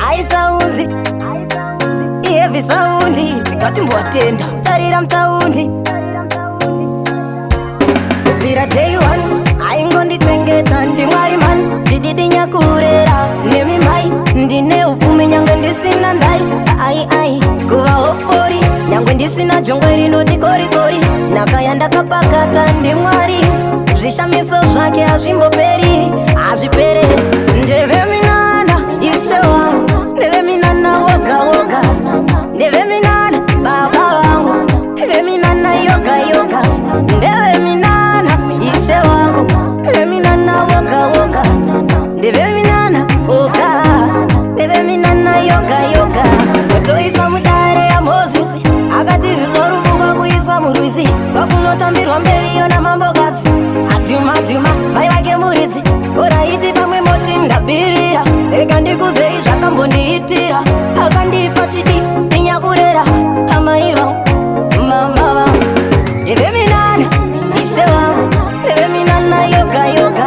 Ai saundi Ievi saundi Tikati mbwatenda Tarira mtaundi Kupira day one Aingondi chengeta ndi mwari man Jididi nyakurera Nemi mai Ndine ufume nyangwe ndisina ndai Ai Kuva ofori Nyangwe ndisina jongweri noti kori kori Nakayanda kapakata ndi mwari Zvishamiso zvake hazvimboperi Hazvipere Ndeve minana Ishe wangu Ndeve minana woga woga Ndeve minana baba wangu Ndeve minana yoga yoga Ndeve minana Ishe wangu Ndeve minana woga woga Ndeve minana woga Ndeve minana yoga yoga Kutoisa mudare ya Moses Akatizi zoruvuka kuiswa murwizi Kwakunotambirwa mberi yona mambogadzi Aduma mai wake muridzi Oraiti pamwe moti ndabirira Reka ndikuzei zvakambondiitira Akandipa chidi ndinyakurera Amai vangu mama vangu Ndeve minana ishe wangu Ndeve minana yoga yoga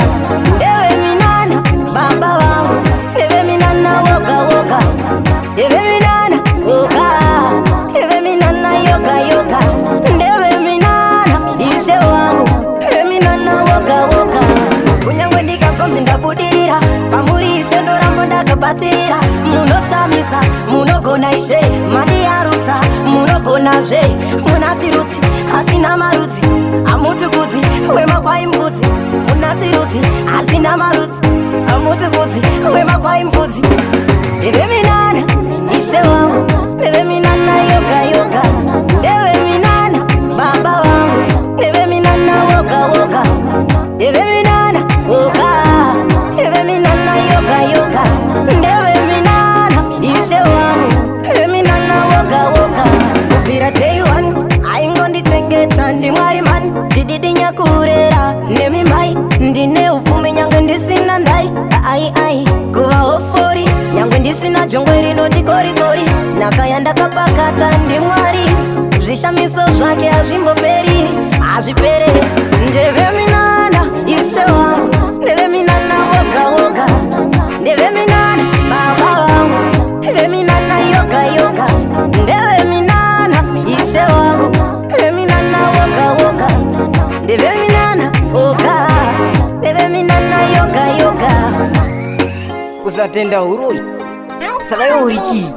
Ndeve minana baba wangu Ndeve minana woga woga Ndeve minana woga Ndeve minana yoga yoga Ndeve minana ishe wangu Ndeve minana woga woga Kunyangwe ndikazonzi ndabudira Pamuri ishe ndorambo ndakabatira Munoshamisa munogona ishe Mandiyarutsa munogona zve Munatsirutsi asina marutsi Amutukudzi wemakwai mbudzi Munatsirutsi asina marutsi Amutukudzi wemakwai mbudzi Ndeve minana ishe wangu Ndeve minana yoga yoga Ndeve minana baba wangu Ndeve minana woga woga Ndeve minana woga Ndeve minana yoga yoga Ndeve minana ishe wangu Ndeve minana woga woga Kupira day one Aingondi chengeta ndi mwari man Jididi nyakurera Nemi mai Ndine ufume nyangwe ndisina ndai Ai Kuva ofori Nyangwe ndisina jongweri noti kori kori Nakayanda kapakata ndi mwari Zvishamiso zvake hazvimboperi Hazvipere Ndeve minana ishe wangu Ndeve minana woga woga Ndeve minana baba wangu Ndeve minana yoga yoga Ndeve minana ishe wangu Ndeve minana woga woga Ndeve minana woga Ndeve minana yoga yoga Kusatenda uroi Saka yo urichi